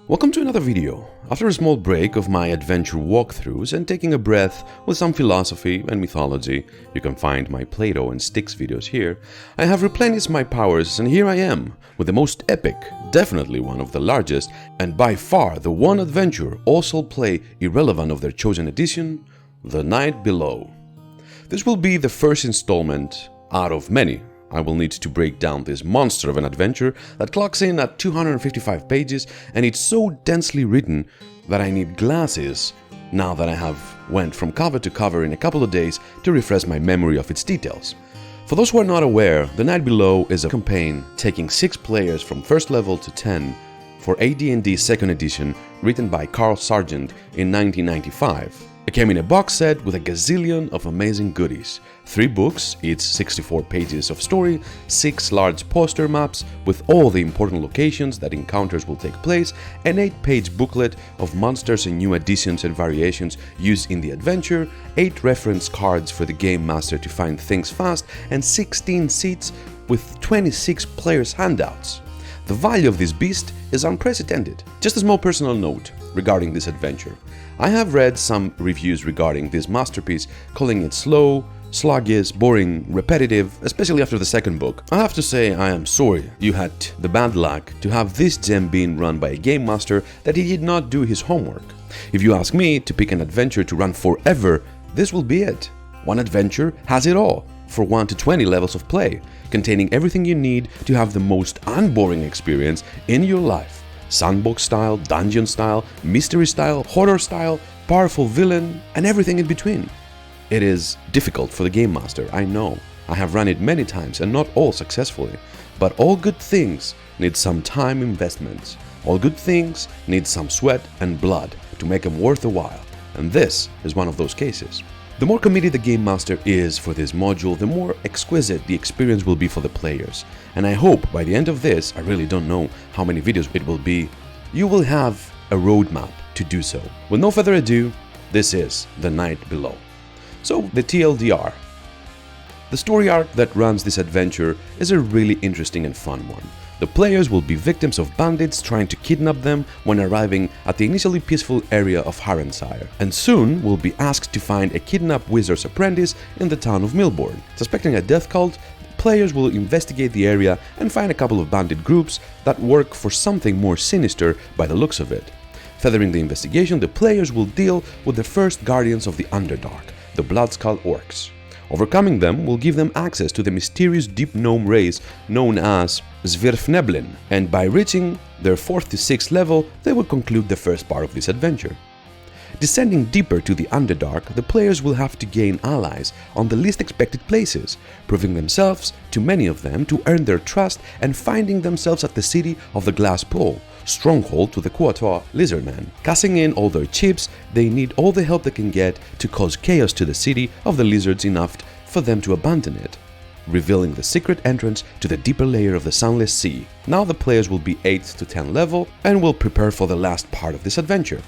Welcome to another video. After a small break of my adventure walkthroughs and taking a breath with some philosophy and mythology, you can find my Plato and Styx videos here, I have replenished my powers and here I am, with the most epic, definitely one of the largest, and by far the one adventure also play irrelevant of their chosen edition, The Night Below. This will be the first installment out of many. I will need to break down this monster of an adventure that clocks in at 255 pages and it's so densely written that I need glasses now that I have went from cover to cover in a couple of days to refresh my memory of its details. For those who are not aware, The Night Below is a campaign taking 6 players from first level to 10 for AD&D 2nd edition written by Carl Sargent in 1995. It came in a box set with a gazillion of amazing goodies. 3 books, each 64 pages of story, 6 large poster maps with all the important locations that encounters will take place, an 8-page booklet of monsters and new additions and variations used in the adventure, 8 reference cards for the game master to find things fast, and 16 seats with 26 players' handouts. The value of this beast is unprecedented. Just a small personal note regarding this adventure. I have read some reviews regarding this masterpiece, calling it slow, sluggish, boring, repetitive, especially after the second book. I have to say I am sorry you had the bad luck to have this gem being run by a game master that he did not do his homework. If you ask me to pick an adventure to run forever, this will be it. One adventure has it all, for 1 to 20 levels of play, containing everything you need to have the most unboring experience in your life. Sandbox style, dungeon style, mystery style, horror style, powerful villain, and everything in between. It is difficult for the game master, I know. I have run it many times and not all successfully. But all good things need some time investments. All good things need some sweat and blood to make them worth a while. And this is one of those cases. The more committed the game master is for this module, the more exquisite the experience will be for the players. And I hope by the end of this, I really don't know how many videos it will be, you will have a roadmap to do so. With no further ado, this is The Night Below. So, the TLDR. The story arc that runs this adventure is a really interesting and fun one. The players will be victims of bandits trying to kidnap them when arriving at the initially peaceful area of Haranshire, and soon will be asked to find a kidnapped wizard's apprentice in the town of Milborne. Suspecting a death cult, players will investigate the area and find a couple of bandit groups that work for something more sinister by the looks of it. Furthering the investigation, the players will deal with the first guardians of the Underdark, the Bloodskull Orcs. Overcoming them will give them access to the mysterious deep gnome race known as Svirfneblin, and by reaching their 4th to 6th level, they will conclude the first part of this adventure. Descending deeper to the Underdark, the players will have to gain allies on the least expected places, proving themselves to many of them to earn their trust and finding themselves at the city of the Glass Pole, stronghold to the Quatoa Lizardmen. Cashing in all their chips, they need all the help they can get to cause chaos to the city of the lizards enough for them to abandon it, revealing the secret entrance to the deeper layer of the Sunless Sea. Now the players will be 8th to 10th level and will prepare for the last part of this adventure.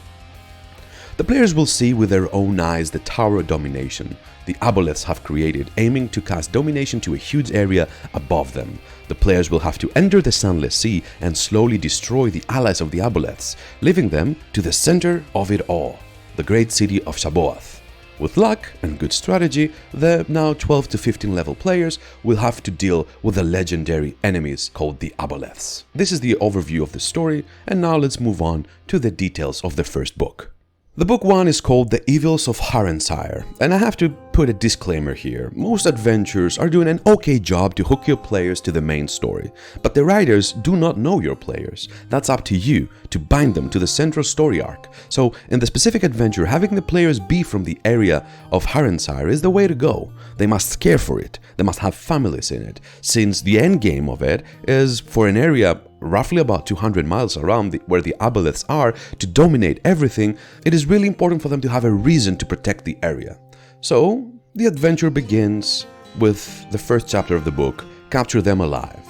The players will see with their own eyes the Tower of Domination the aboleths have created, aiming to cast domination to a huge area above them. The players will have to enter the Sunless Sea and slowly destroy the allies of the aboleths, leaving them to the center of it all, the great city of Shaboath. With luck and good strategy, the now 12 to 15 level players will have to deal with the legendary enemies called the aboleths. This is the overview of the story, and now let's move on to the details of the first book. The book 1 is called The Evils of Haranshire, and I have to put a disclaimer here. Most adventures are doing an okay job to hook your players to the main story, but the writers do not know your players. That's up to you to bind them to the central story arc. So in the specific adventure, having the players be from the area of Haranshire is the way to go. They must care for it, they must have families in it, since the end game of it is for an area roughly about 200 miles around where the aboleths are to dominate everything. It is really important for them to have a reason to protect the area. So the adventure begins with the first chapter of the book, Capture Them Alive.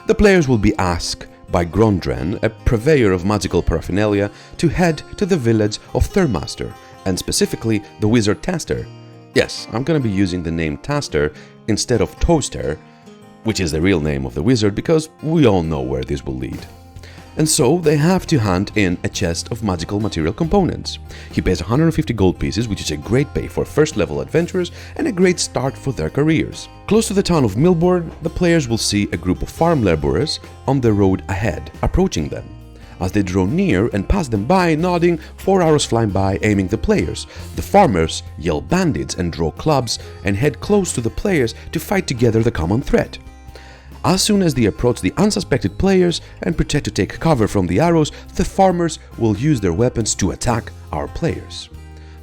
The players will be asked by Grondren, a purveyor of magical paraphernalia, to head to the village of Thurmaster, and specifically the wizard Taster. Yes, I'm gonna be using the name Taster instead of Toaster, which is the real name of the wizard, because we all know where this will lead. and so they have to hunt in a chest of magical material components. He pays 150 gold pieces, which is a great pay for first-level adventurers and a great start for their careers. Close to the town of Milborne, the players will see a group of farm laborers on the road ahead, approaching them. As they draw near and pass them by, nodding, 4 arrows fly by, aiming the players. The farmers yell bandits and draw clubs and head close to the players to fight together the common threat. As soon as they approach the unsuspected players and pretend to take cover from the arrows, the farmers will use their weapons to attack our players.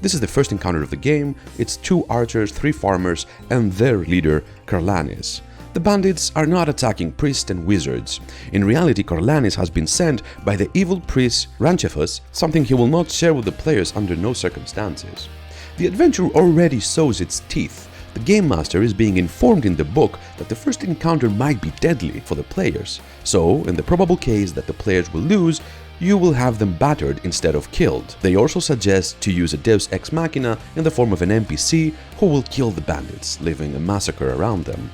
This is the first encounter of the game. It's 2 archers, 3 farmers, and their leader, Karlanis. The bandits are not attacking priests and wizards. In reality, Karlanis has been sent by the evil priest Ranchefus, something he will not share with the players under no circumstances. The adventure already shows its teeth. The Game Master is being informed in the book that the first encounter might be deadly for the players, so in the probable case that the players will lose, you will have them battered instead of killed. They also suggest to use a Deus Ex Machina in the form of an NPC who will kill the bandits, leaving a massacre around them.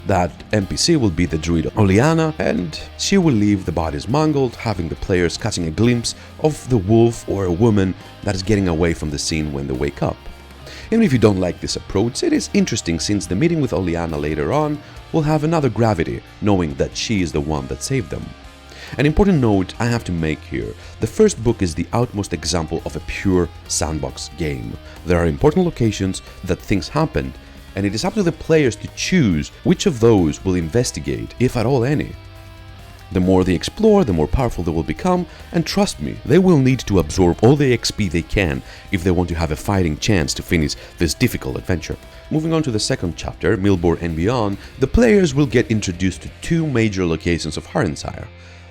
That NPC will be the druid Oleana, and she will leave the bodies mangled, having the players catching a glimpse of the wolf or a woman that is getting away from the scene when they wake up. Even if you don't like this approach, it is interesting since the meeting with Oleana later on will have another gravity, knowing that she is the one that saved them. An important note I have to make here: the first book is the outmost example of a pure sandbox game. There are important locations that things happened, and it is up to the players to choose which of those will investigate, if at all any. The more they explore, the more powerful they will become, and trust me, they will need to absorb all the XP they can if they want to have a fighting chance to finish this difficult adventure. Moving on to the second chapter, Milborne and beyond, the players will get introduced to 2 major locations of Haranshire: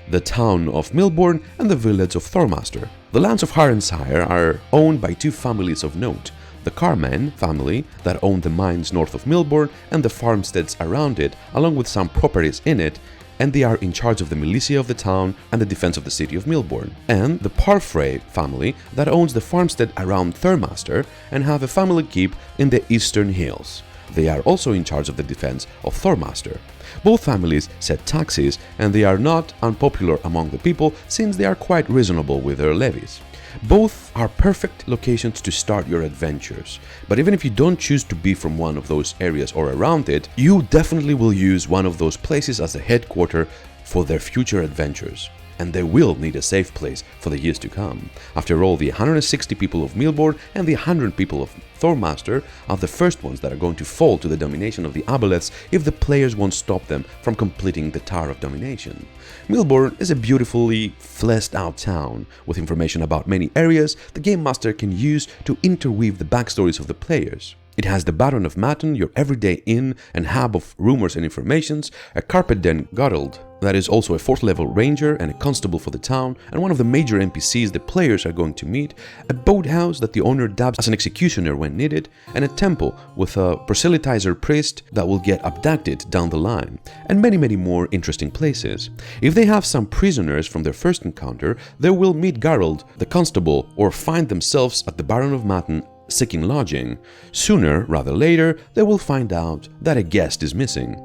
the town of Milborne and the village of Thurmaster. The lands of Haranshire are owned by 2 families of note: the Carmen family, that own the mines north of Milborne and the farmsteads around it, along with some properties in it, and they are in charge of the militia of the town and the defense of the city of Milborne. And the Parfray family, that owns the farmstead around Thurmaster and have a family keep in the eastern hills. They are also in charge of the defense of Thormaster. Both families set taxes, and they are not unpopular among the people since they are quite reasonable with their levies. Both are perfect locations to start your adventures, but even if you don't choose to be from one of those areas or around it, you definitely will use one of those places as a headquarter for their future adventures. And they will need a safe place for the years to come. After all, the 160 people of Milborne and the 100 people of Thormaster are the first ones that are going to fall to the domination of the Aboleths if the players won't stop them from completing the Tower of Domination. Milborne is a beautifully fleshed out town with information about many areas the Game Master can use to interweave the backstories of the players. It has the Baron of Maton, your everyday inn and hub of rumors and informations, a carpet den Gotteld, that is also a 4th level ranger and a constable for the town, and one of the major NPCs the players are going to meet, a boathouse that the owner dabs as an executioner when needed, and a temple with a proselytizer priest that will get abducted down the line, and many more interesting places. If they have some prisoners from their first encounter, they will meet Geralt, the constable, or find themselves at the Baron of Maton seeking lodging. Sooner, rather later, they will find out that a guest is missing.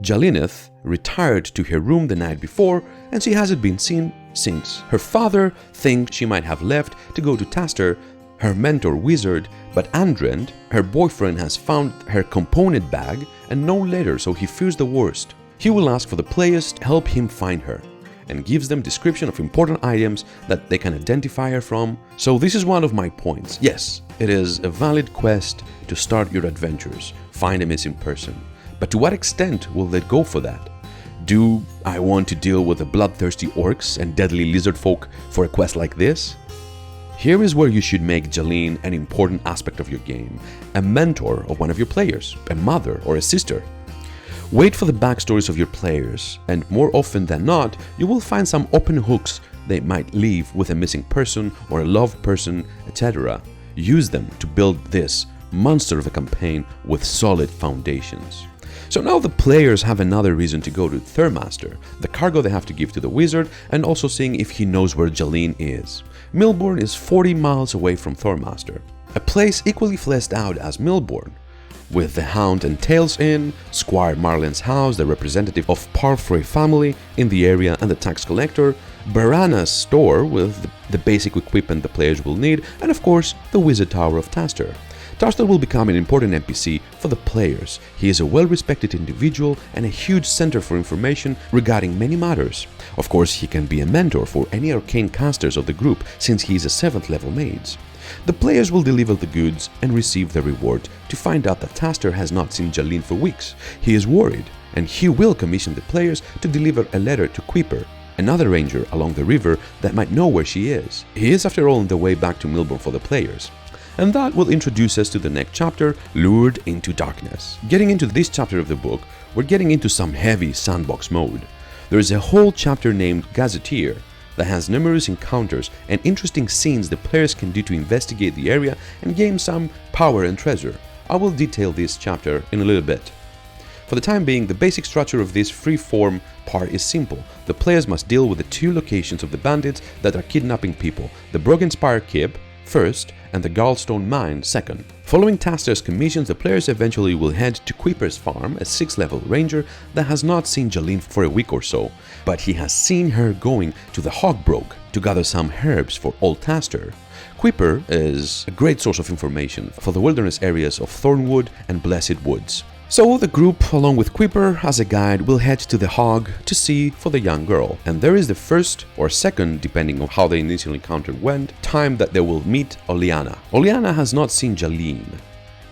Jalineth retired to her room the night before, and she hasn't been seen since. Her father thinks she might have left to go to Taster, her mentor wizard, but Andrend, her boyfriend, has found her component bag and no letter, so he fears the worst. He will ask for the players to help him find her, and gives them description of important items that they can identify her from. So this is one of my points. Yes, it is a valid quest to start your adventures, find a missing person. But to what extent will they go for that? Do I want to deal with the bloodthirsty orcs and deadly lizard folk for a quest like this? Here is where you should make Jalene an important aspect of your game, a mentor of one of your players, a mother or a sister. Wait for the backstories of your players, and more often than not, you will find some open hooks they might leave with a missing person or a loved person, etc. Use them to build this monster of a campaign with solid foundations. So now the players have another reason to go to Thurmaster, the cargo they have to give to the wizard, and also seeing if he knows where Jalene is. Milborne is 40 miles away from Thurmaster, a place equally fleshed out as Milborne, with the Hound and Tails Inn, Squire Marlin's house, the representative of Parfray family in the area and the tax collector, Barana's store with the basic equipment the players will need, and of course the Wizard Tower of Taster. Taster will become an important NPC for the players. He is a well-respected individual and a huge center for information regarding many matters. Of course, he can be a mentor for any arcane casters of the group since he is a 7th level mage. The players will deliver the goods and receive the reward to find out that Taster has not seen Jalin for weeks. He is worried, and he will commission the players to deliver a letter to Quipper, another ranger along the river that might know where she is. He is after all on the way back to Milborne for the players. And that will introduce us to the next chapter, Lured into Darkness. Getting into this chapter of the book, we're getting into some heavy sandbox mode. There is a whole chapter named Gazetteer that has numerous encounters and interesting scenes the players can do to investigate the area and gain some power and treasure. I will detail this chapter in a little bit. For the time being, the basic structure of this free-form part is simple. The players must deal with the 2 locations of the bandits that are kidnapping people, the Broken Spire Keep first and the Garlstone Mine second. Following Taster's commissions, the players eventually will head to Quipper's farm, a 6th level ranger that has not seen Jalin for a week or so, but he has seen her going to the Hogbroke to gather some herbs for old Taster. Quipper is a great source of information for the wilderness areas of Thornwood and Blessed Woods. So the group, along with Quipper as a guide, will head to the Hog to see for the young girl. And there is the first or second, depending on how the initial encounter went, time that they will meet Oleana. Oleana has not seen Jalin,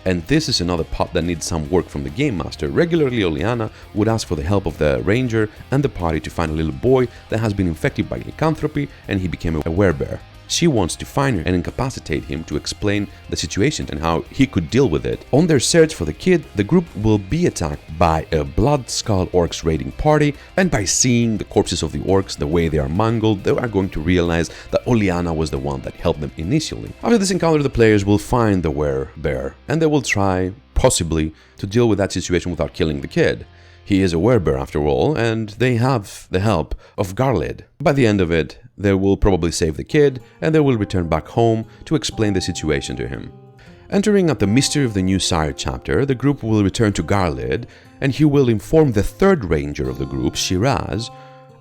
and this is another part that needs some work from the Game Master. Regularly, Oleana would ask for the help of the ranger and the party to find a little boy that has been infected by lycanthropy and he became a werebear. She wants to find him and incapacitate him to explain the situation and how he could deal with it. On their search for the kid, the group will be attacked by a Blood Skull Orcs raiding party, and by seeing the corpses of the Orcs, the way they are mangled, they are going to realize that Oleana was the one that helped them initially. After this encounter, the players will find the werebear, and they will try, possibly, to deal with that situation without killing the kid. He is a werebear after all, and they have the help of Garlid. By the end of it, they will probably save the kid, and they will return back home to explain the situation to him. Entering at the Mystery of the New Sire chapter, the group will return to Garlid, and he will inform the 3rd ranger of the group, Shiraz,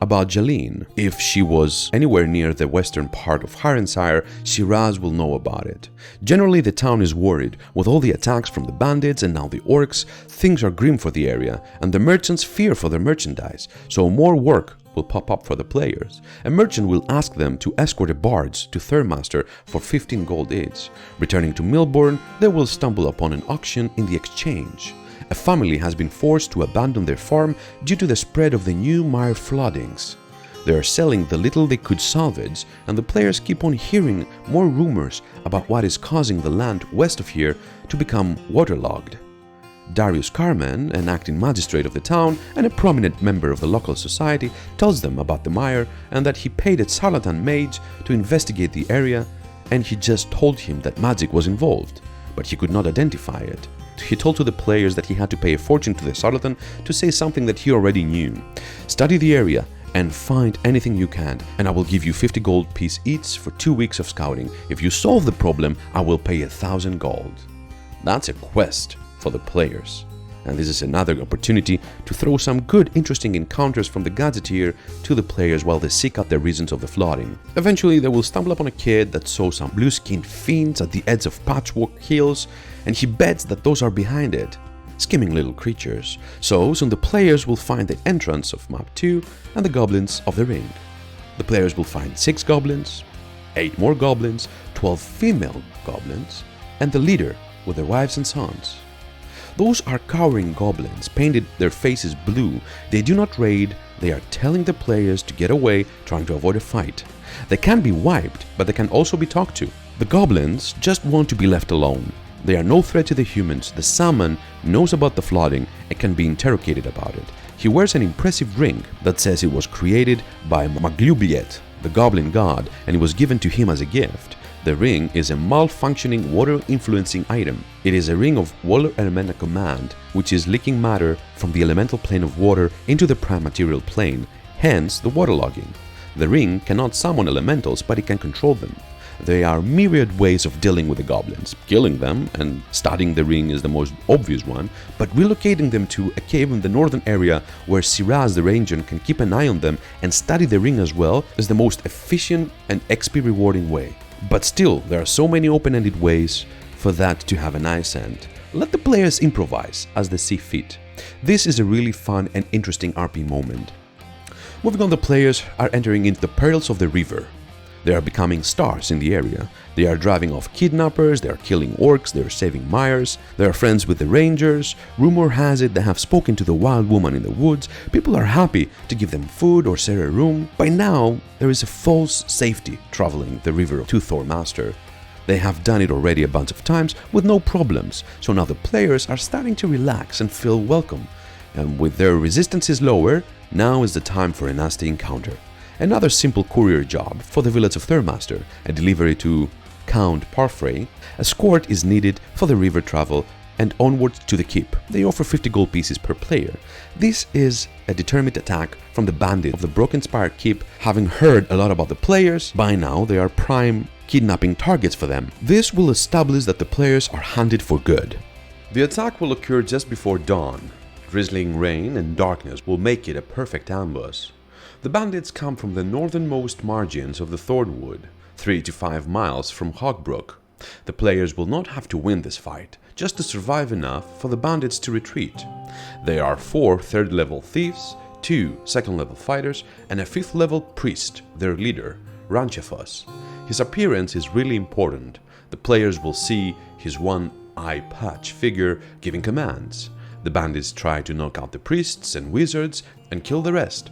about Jalin. If she was anywhere near the western part of Haranshire, Shiraz will know about it. Generally, the town is worried. With all the attacks from the bandits and now the Orcs, things are grim for the area, and the merchants fear for their merchandise, so more work will pop up for the players. A merchant will ask them to escort a barge to Thurmaster for 15 gold each. Returning to Milborne, they will stumble upon an auction in the exchange. A family has been forced to abandon their farm due to the spread of the new Mire Floodings. They are selling the little they could salvage, and the players keep on hearing more rumors about what is causing the land west of here to become waterlogged. Darius Carmen, an acting magistrate of the town and a prominent member of the local society, tells them about the mire and that he paid a charlatan mage to investigate the area, and he just told him that magic was involved, but he could not identify it. He told to the players that he had to pay a fortune to the charlatan to say something that he already knew. Study the area and find anything you can, and I will give you 50 gold piece each for 2 weeks of scouting. If you solve the problem, I will pay 1,000 gold. That's a quest for the players. And this is another opportunity to throw some good, interesting encounters from the Gazetteer to the players while they seek out the reasons of the flooding. Eventually, they will stumble upon a kid that saw some blue-skinned fiends at the edge of Patchwork Hills, and he bets that those are behind it, skimming little creatures. So soon the players will find the entrance of Map 2 and the Goblins of the Ring. The players will find 6 goblins, 8 more goblins, 12 female goblins, and the leader with their wives and sons. Those are cowering goblins, painted their faces blue. They do not raid, they are telling the players to get away, trying to avoid a fight. They can be wiped, but they can also be talked to. The goblins just want to be left alone. They are no threat to the humans. The shaman knows about the flooding and can be interrogated about it. He wears an impressive ring that says it was created by Maglubiet, the goblin god, and it was given to him as a gift. The ring is a malfunctioning water-influencing item. It is a ring of water elemental command, which is leaking matter from the elemental plane of water into the prime material plane, hence the waterlogging. The ring cannot summon elementals, but it can control them. There are myriad ways of dealing with the goblins. Killing them and studying the ring is the most obvious one, but relocating them to a cave in the northern area where Siraz the ranger can keep an eye on them and study the ring as well is the most efficient and XP rewarding way. But still, there are so many open-ended ways for that to have a nice end. Let the players improvise as they see fit. This is a really fun and interesting RP moment. Moving on, the players are entering into the perils of the river. They are becoming stars in the area. They are driving off kidnappers, they are killing orcs, they are saving mires, they are friends with the rangers. Rumor has it they have spoken to the wild woman in the woods. People are happy to give them food or share a room. By now, there is a false safety traveling the river to Thurmaster. They have done it already a bunch of times with no problems, so now the players are starting to relax and feel welcome. And with their resistances lower, now is the time for a nasty encounter. Another simple courier job for the village of Thurmaster, a delivery to Count Parfray. A escort is needed for the river travel and onward to the keep. They offer 50 gold pieces per player. This is a determined attack from the bandit of the Broken Spire keep. Having heard a lot about the players, by now they are prime kidnapping targets for them. This will establish that the players are hunted for good. The attack will occur just before dawn. Drizzling rain and darkness will make it a perfect ambush. The bandits come from the northernmost margins of the Thornwood, 3 to 5 miles from Hogbrook. The players will not have to win this fight, just to survive enough for the bandits to retreat. There are 4 third-level thieves, 2 second-level fighters, and a 5th-level priest, their leader, Haranshire. His appearance is really important. The players will see his one-eye patch figure giving commands. The bandits try to knock out the priests and wizards and kill the rest.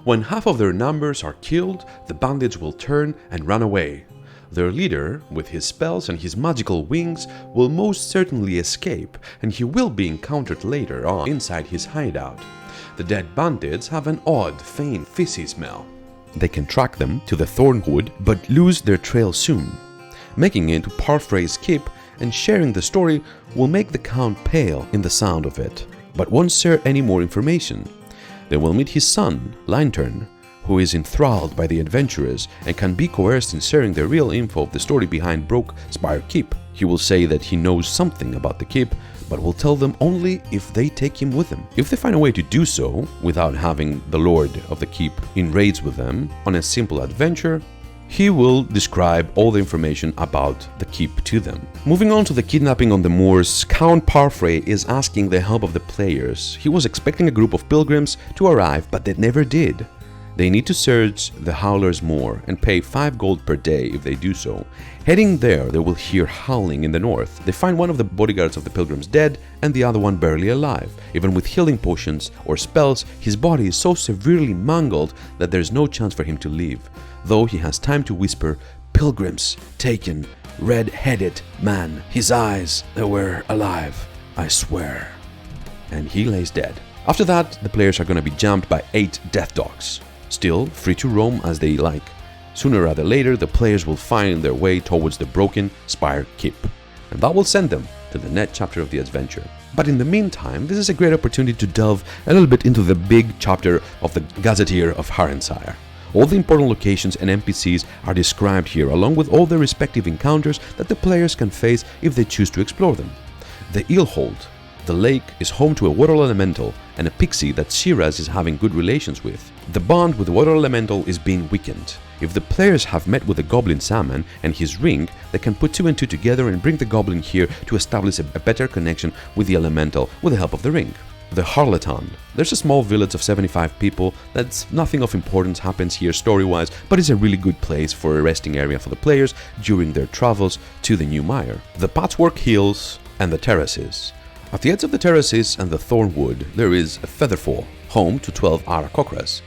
When half of their numbers are killed, the bandits will turn and run away. Their leader, with his spells and his magical wings, will most certainly escape, and he will be encountered later on inside his hideout. The dead bandits have an odd, faint, fishy smell. They can track them to the Thornwood, but lose their trail soon. Making it to Parfray's keep and sharing the story will make the Count pale in the sound of it, but won't share any more information. They will meet his son, Lantern, who is enthralled by the adventurers and can be coerced in sharing the real info of the story behind Broke Spire Keep. He will say that he knows something about the keep, but will tell them only if they take him with them. If they find a way to do so, without having the Lord of the Keep in raids with them on a simple adventure, he will describe all the information about the keep to them. Moving on to the kidnapping on the moors, Count Parfray is asking the help of the players. He was expecting a group of pilgrims to arrive, but they never did. They need to search the Howler's Moor and pay 5 gold per day if they do so. Heading there, they will hear howling in the north. They find one of the bodyguards of the pilgrims dead and the other one barely alive. Even with healing potions or spells, his body is so severely mangled that there's no chance for him to live. Though he has time to whisper, "Pilgrims, taken, red-headed man, his eyes, they were alive, I swear." And he lays dead. After that, the players are going to be jumped by 8 death dogs. Still free to roam as they like. Sooner or later, the players will find their way towards the Broken Spire Keep, and that will send them to the next chapter of the adventure. But in the meantime, this is a great opportunity to delve a little bit into the big chapter of the Gazetteer of Haranshire. All the important locations and NPCs are described here, along with all the respective encounters that the players can face if they choose to explore them. The Eelhold. The lake is home to a water elemental and a pixie that Shiraz is having good relations with. The bond with the water elemental is being weakened. If the players have met with the goblin Salmon and his ring, they can put 2 and 2 together and bring the goblin here to establish a better connection with the elemental with the help of the ring. The Harleton. There's a small village of 75 people. That's nothing of importance happens here story-wise, but it's a really good place for a resting area for the players during their travels to the new mire. The Patchwork Hills and the Terraces. At the edge of the Terraces and the Thornwood, there is a Featherfall, home to 12 Aarakocras.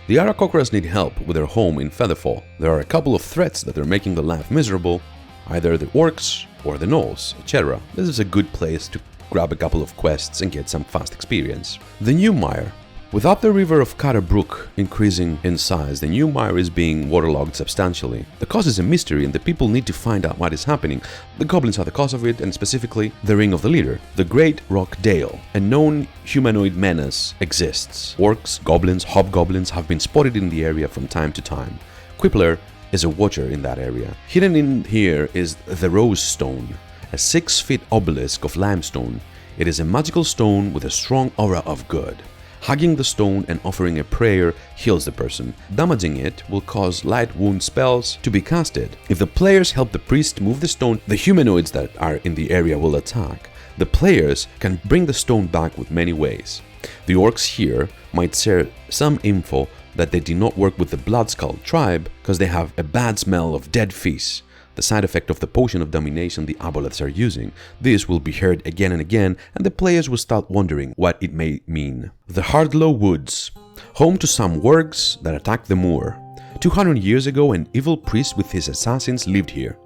The Aarakocras need help with their home in Featherfall. There are a couple of threats that are making the life miserable, either the Orcs or the Gnolls, etc. This is a good place to grab a couple of quests and get some fast experience. The new mire. Without the river of Brook increasing in size, the new mire is being waterlogged substantially. The cause is a mystery and the people need to find out what is happening. The goblins are the cause of it, and specifically the ring of the leader. The Great Rock Dale, a known humanoid menace, exists. Orcs, goblins, hobgoblins have been spotted in the area from time to time. Quippler is a watcher in that area. Hidden in here is the Rose Stone, a 6-foot obelisk of limestone. It is a magical stone with a strong aura of good. Hugging the stone and offering a prayer heals the person. Damaging it will cause light wound spells to be casted. If the players help the priest move the stone, the humanoids that are in the area will attack. The players can bring the stone back with many ways. The orcs here might share some info that they do not work with the Bloodskull tribe because they have a bad smell of dead fish, the side effect of the potion of domination the aboleths are using. This will be heard again and again, and the players will start wondering what it may mean. The Hardlow Woods, home to some wargs that attacked the Moor. 200 years ago, an evil priest with his assassins lived here.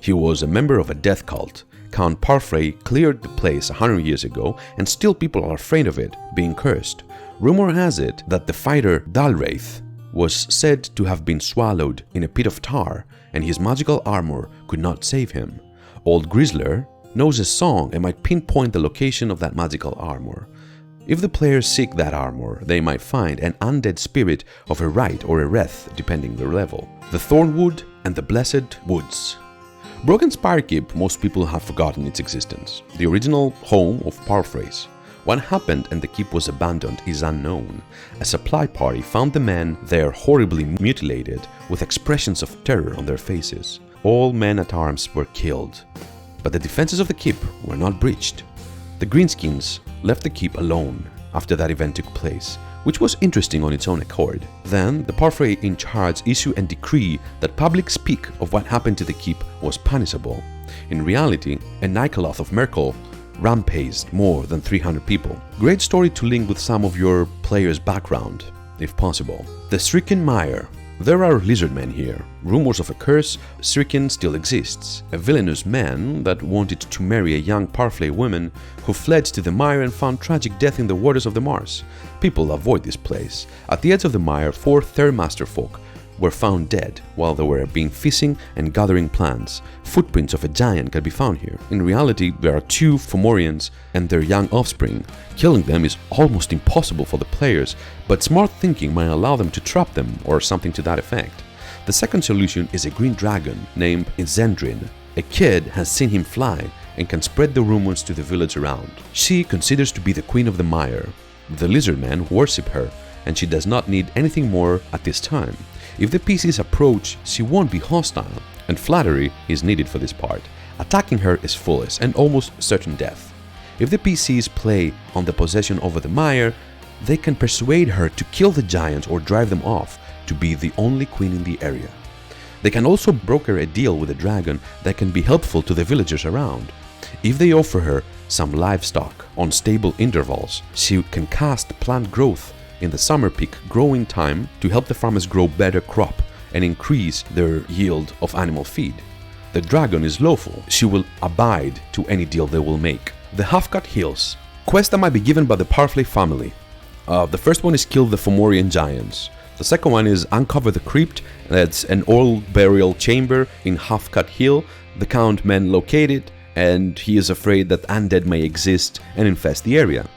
He was a member of a death cult. Count Parfray cleared the place 100 years ago, and still people are afraid of it being cursed. Rumor has it that the fighter Dalwraith was said to have been swallowed in a pit of tar, and his magical armor could not save him. Old Grizzler knows a song and might pinpoint the location of that magical armor. If the players seek that armor, they might find an undead spirit of a Wraith or a Wraith, depending their level. The Thornwood and the Blessed Woods. Broken Spire Keep, most people have forgotten its existence. The original home of Parfrays. What happened and the keep was abandoned is unknown. A supply party found the men there horribly mutilated, with expressions of terror on their faces. All men at arms were killed, but the defenses of the keep were not breached. The Greenskins left the keep alone after that event took place, which was interesting on its own accord. Then, the Parfray in charge issued a decree that public speak of what happened to the keep was punishable. In reality, a Nikoloth of Merkel rampaged more than 300 people. Great story to link with some of your players' background, if possible. The Shrieken Mire. There are lizardmen here. Rumors of a curse, Shrieken still exists. A villainous man that wanted to marry a young Parfray woman who fled to the mire and found tragic death in the waters of the Mars. People avoid this place. At the edge of the mire, 4 Thurmaster folk were found dead while they were being fishing and gathering plants. Footprints of a giant can be found here. In reality, there are 2 Fomorians and their young offspring. Killing them is almost impossible for the players, but smart thinking might allow them to trap them or something to that effect. The second solution is a green dragon named Zendrin. A kid has seen him fly and can spread the rumors to the village around. She considers to be the queen of the mire. The lizardmen worship her, and she does not need anything more at this time. If the PCs approach, she won't be hostile, and flattery is needed for this part. Attacking her is foolish and almost certain death. If the PCs play on the possession over the mire, they can persuade her to kill the giants or drive them off to be the only queen in the area. They can also broker a deal with the dragon that can be helpful to the villagers around. If they offer her some livestock on stable intervals, she can cast plant growth in the summer peak growing time to help the farmers grow better crop and increase their yield of animal feed. The dragon is lawful. She will abide to any deal they will make. The Halfcut Hills. Quest that might be given by the Parfray family. The first one is kill the Fomorian giants. The second one is uncover the crypt. That's an old burial chamber in Halfcut Hill. The Count men located, and he is afraid that undead may exist and infest the area.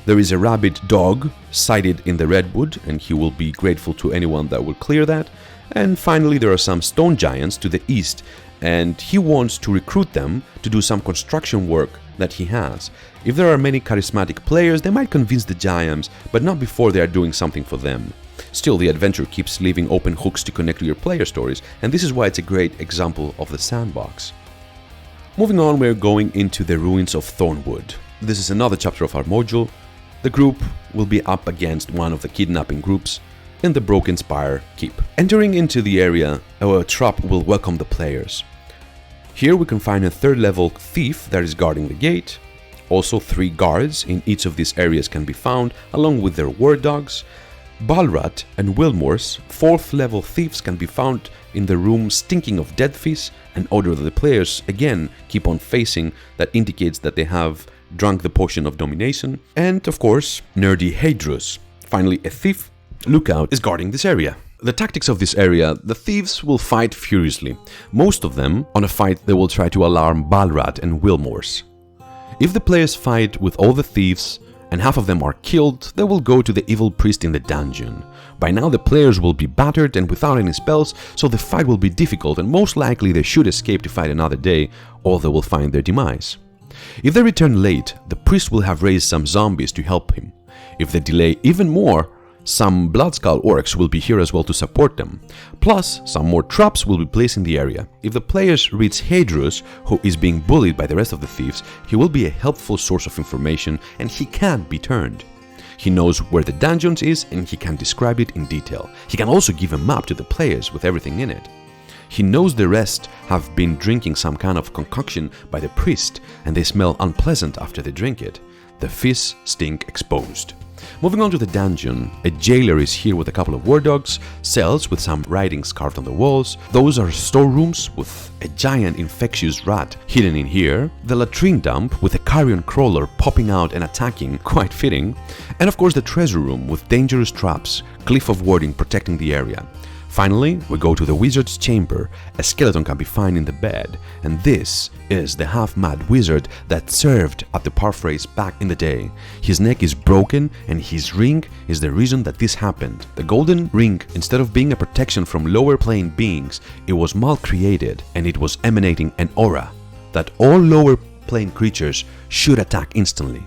There is a rabid dog sighted in the redwood, and he will be grateful to anyone that will clear that. And finally, there are some stone giants to the east, and he wants to recruit them to do some construction work that he has. If there are many charismatic players, they might convince the giants, but not before they are doing something for them. Still, the adventure keeps leaving open hooks to connect to your player stories, and this is why it's a great example of the sandbox. Moving on, we're going into the ruins of Thornwood. This is another chapter of our module. The group will be up against one of the kidnapping groups in the Broken Spire Keep. Entering into the area, a trap will welcome the players. Here we can find a 3rd level thief that is guarding the gate. Also 3 guards in each of these areas can be found, along with their war dogs. Balrat and Wilmore's 4th level thieves can be found in the room stinking of dead fish, an odor that the players again keep on facing that indicates that they have drunk the potion of domination. And of course, nerdy Hadrus. Finally, a thief lookout is guarding this area. The tactics of this area, the thieves will fight furiously. Most of them, on a fight, they will try to alarm Balrat and Wilmore's. If the players fight with all the thieves and half of them are killed, they will go to the evil priest in the dungeon. By now the players will be battered and without any spells, so the fight will be difficult and most likely they should escape to fight another day, or they will find their demise. If they return late, the priest will have raised some zombies to help him. If they delay even more, some Bloodskull orcs will be here as well to support them. Plus, some more traps will be placed in the area. If the players reach Hadrus, who is being bullied by the rest of the thieves, he will be a helpful source of information and he can't be turned. He knows where the dungeons is and he can describe it in detail. He can also give a map to the players with everything in it. He knows the rest have been drinking some kind of concoction by the priest and they smell unpleasant after they drink it. The fish stink exposed. Moving on to the dungeon, a jailer is here with a couple of war dogs, cells with some writings carved on the walls. Those are storerooms with a giant infectious rat hidden in here, the latrine dump with a carrion crawler popping out and attacking, quite fitting, and of course the treasure room with dangerous traps, cliff of warding protecting the area. Finally, we go to the wizard's chamber. A skeleton can be found in the bed, and this is the half-mad wizard that served at the Parfrays back in the day. His neck is broken, and his ring is the reason that this happened. The golden ring, instead of being a protection from lower plane beings, it was mal-created, and it was emanating an aura that all lower plane creatures should attack instantly.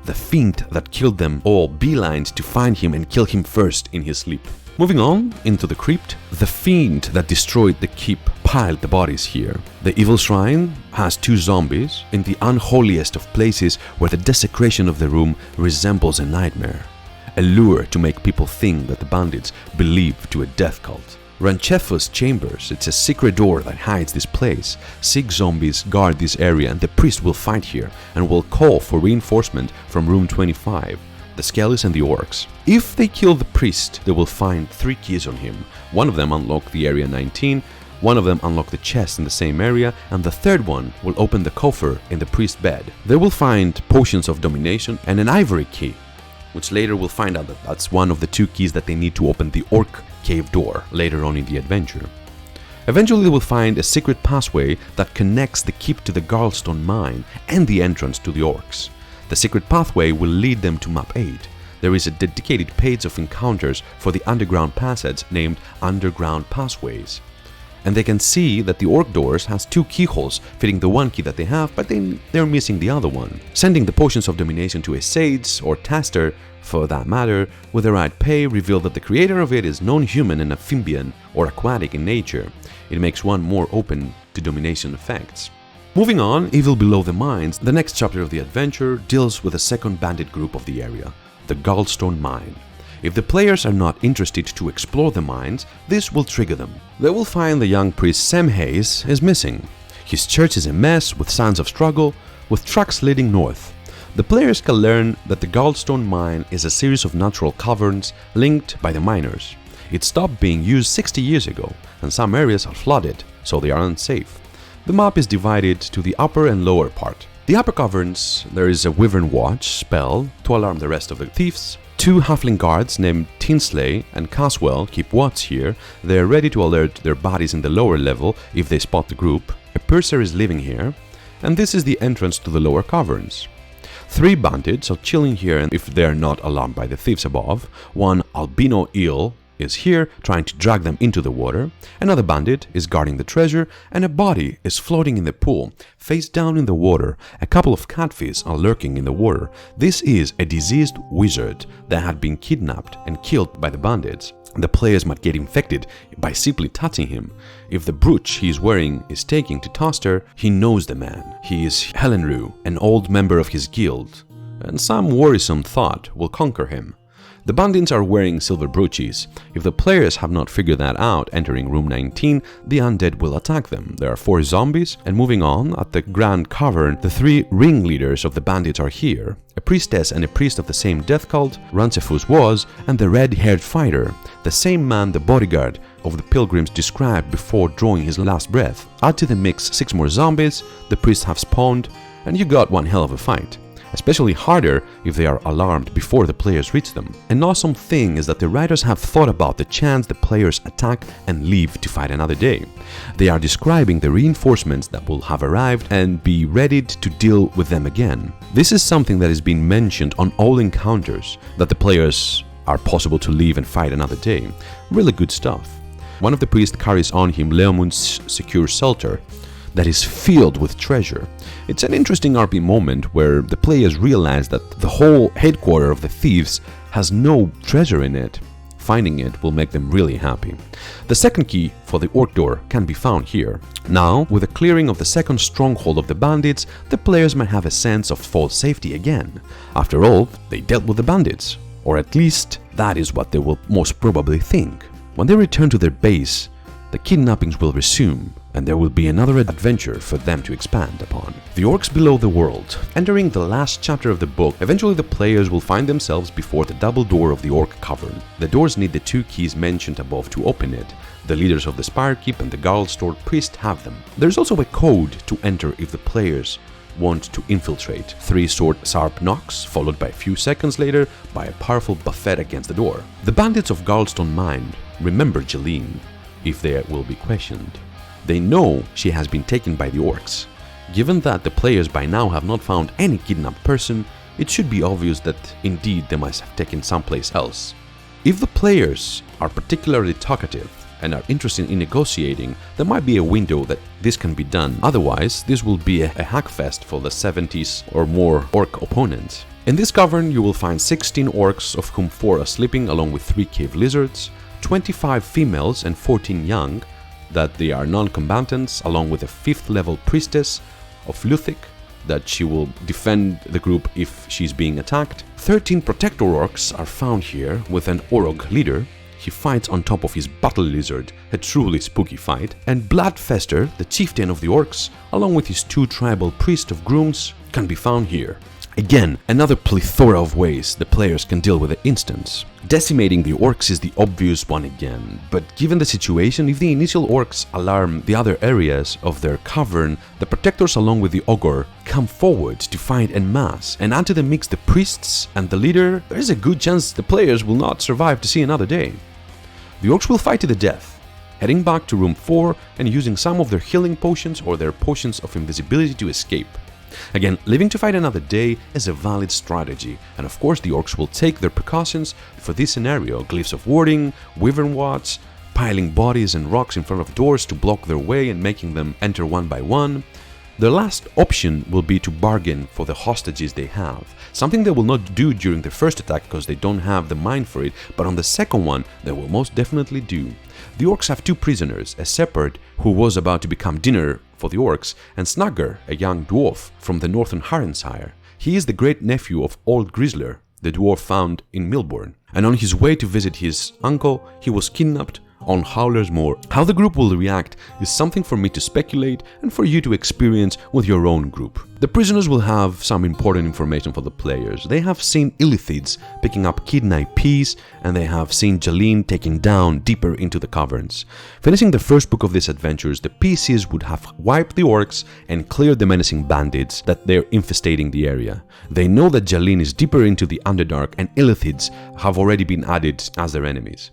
The fiend that killed them all beelined to find him and kill him first in his sleep. Moving on into the crypt, the fiend that destroyed the keep piled the bodies here. The evil shrine has 2 zombies in the unholiest of places where the desecration of the room resembles a nightmare. A lure to make people think that the bandits belong to a death cult. Ranchefa's chambers, it's a secret door that hides this place. 6 zombies guard this area and the priest will fight here and will call for reinforcement from room 25. The Skellies and the Orcs. If they kill the priest, they will find 3 keys on him. One of them unlock the area 19, one of them unlock the chest in the same area, and the third one will open the coffer in the priest's bed. They will find potions of domination and an ivory key, which later we'll find out that that's one of the 2 keys that they need to open the Orc cave door later on in the adventure. Eventually they will find a secret passway that connects the keep to the Garlstone Mine and the entrance to the Orcs. The secret pathway will lead them to map 8. There is a dedicated page of encounters for the underground passage named Underground Passways. And they can see that the orc doors has 2 keyholes fitting the 1 key that they have, but they're missing the other one. Sending the potions of domination to a sage or taster, for that matter, with the right pay revealed that the creator of it is non-human and amphibian or aquatic in nature. It makes one more open to domination effects. Moving on, Evil Below the Mines, the next chapter of the adventure deals with the second bandit group of the area, the Garlstone Mine. If the players are not interested to explore the mines, this will trigger them. They will find the young priest Sam Hayes is missing. His church is a mess with signs of struggle, with tracks leading north. The players can learn that the Garlstone Mine is a series of natural caverns linked by the miners. It stopped being used 60 years ago, and some areas are flooded, so they are unsafe. The map is divided to the upper and lower part. The upper caverns, there is a Wyvern Watch spell to alarm the rest of the thieves. 2 halfling guards named Tinsley and Caswell keep watch here. They are ready to alert their buddies in the lower level if they spot the group. A purser is living here, and this is the entrance to the lower caverns. 3 bandits are chilling here if they are not alarmed by the thieves above. 1 albino eel is here trying to drag them into the water, another bandit is guarding the treasure, and a body is floating in the pool, face down in the water. A couple of catfish are lurking in the water. This is a diseased wizard that had been kidnapped and killed by the bandits. The players might get infected by simply touching him. If the brooch he is wearing is taken to Toaster, he knows the man. He is Helenru, an old member of his guild, and some worrisome thought will conquer him. The bandits are wearing silver brooches. If the players have not figured that out entering room 19, the undead will attack them. There are 4 zombies, and moving on, at the Grand Cavern, the 3 ringleaders of the bandits are here. A priestess and a priest of the same death cult, Ranchefus was, and the red-haired fighter, the same man the bodyguard of the pilgrims described before drawing his last breath. Add to the mix 6 more zombies, the priests have spawned, and you got one hell of a fight. especially harder if they are alarmed before the players reach them. An awesome thing is that the writers have thought about the chance the players attack and leave to fight another day. They are describing the reinforcements that will have arrived and be ready to deal with them again. This is something that is being mentioned on all encounters, that the players are possible to leave and fight another day. Really good stuff. One of the priests carries on him Leomund's secure shelter that is filled with treasure. It's an interesting RP moment where the players realize that the whole headquarters of the thieves has no treasure in it. Finding it will make them really happy. The second key for the orc door can be found here. Now, with the clearing of the second stronghold of the bandits, the players might have a sense of false safety again. After all, they dealt with the bandits, or at least that is what they will most probably think. When they return to their base, the kidnappings will resume, and there will be another adventure for them to expand upon. The Orcs Below the World. Entering the last chapter of the book, eventually the players will find themselves before the double door of the Orc Cavern. The doors need the two keys mentioned above to open it. The leaders of the Spire Keep and the Garlstone Priest have them. There's also a code to enter if the players want to infiltrate. 3 short sharp knocks, followed by a few seconds later by a powerful buffet against the door. The bandits of Garlstone Mine remember Jeline, if they will be questioned. They know she has been taken by the orcs. Given that the players by now have not found any kidnapped person, it should be obvious that indeed they must have taken someplace else. If the players are particularly talkative and are interested in negotiating, there might be a window that this can be done. Otherwise, this will be a hackfest for the 70s or more orc opponents. In this cavern, you will find 16 orcs, of whom 4 are sleeping along with 3 cave lizards, 25 females and 14 young, that they are non-combatants, along with a 5th level priestess of Luthic, that she will defend the group if she's being attacked. 13 protector orcs are found here, with an Orog leader. He fights on top of his battle lizard, a truly spooky fight. And Bloodfester, the chieftain of the orcs, along with his 2 tribal priests of grooms, can be found here. Again, another plethora of ways the players can deal with the instance. Decimating the orcs is the obvious one again, but given the situation, if the initial orcs alarm the other areas of their cavern, the protectors along with the ogre come forward to fight en masse, and add to the mix the priests and the leader, there is a good chance the players will not survive to see another day. The orcs will fight to the death, heading back to room 4 and using some of their healing potions or their potions of invisibility to escape. Again, living to fight another day is a valid strategy, and of course the orcs will take their precautions for this scenario: glyphs of warding, wyvern watch, piling bodies and rocks in front of doors to block their way and making them enter one by one. Their last option will be to bargain for the hostages they have, something they will not do during the first attack because they don't have the mind for it, but on the second one they will most definitely do. The orcs have 2 prisoners, a shepherd who was about to become dinner for the orcs, and Snugger, a young dwarf from the northern Haranshire. He is the great-nephew of Old Grizzler, the dwarf found in Milborne, and on his way to visit his uncle, he was kidnapped on Howler's Moor. How the group will react is something for me to speculate and for you to experience with your own group. The prisoners will have some important information for the players. They have seen Illithids picking up kidnapped peas, and they have seen Jeline taking down deeper into the caverns. Finishing the first book of these adventures, the PCs would have wiped the orcs and cleared the menacing bandits that they're infestating the area. They know that Jeline is deeper into the Underdark, and Illithids have already been added as their enemies.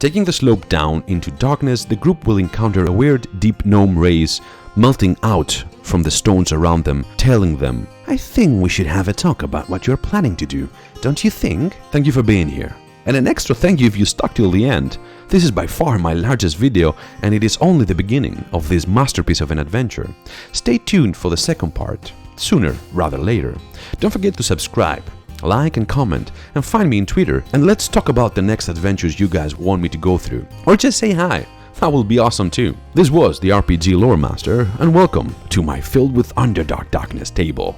Taking the slope down into darkness, the group will encounter a weird deep gnome race melting out from the stones around them, telling them, "I think we should have a talk about what you're planning to do, don't you think?" Thank you for being here. And an extra thank you if you stuck till the end. This is by far my largest video, and it is only the beginning of this masterpiece of an adventure. Stay tuned for the second part, sooner rather later. Don't forget to subscribe, like and comment, and find me on Twitter, and let's talk about the next adventures you guys want me to go through. Or just say hi, that will be awesome too. This was the RPG Lore Master, and welcome to my Filled with Underdark Darkness table.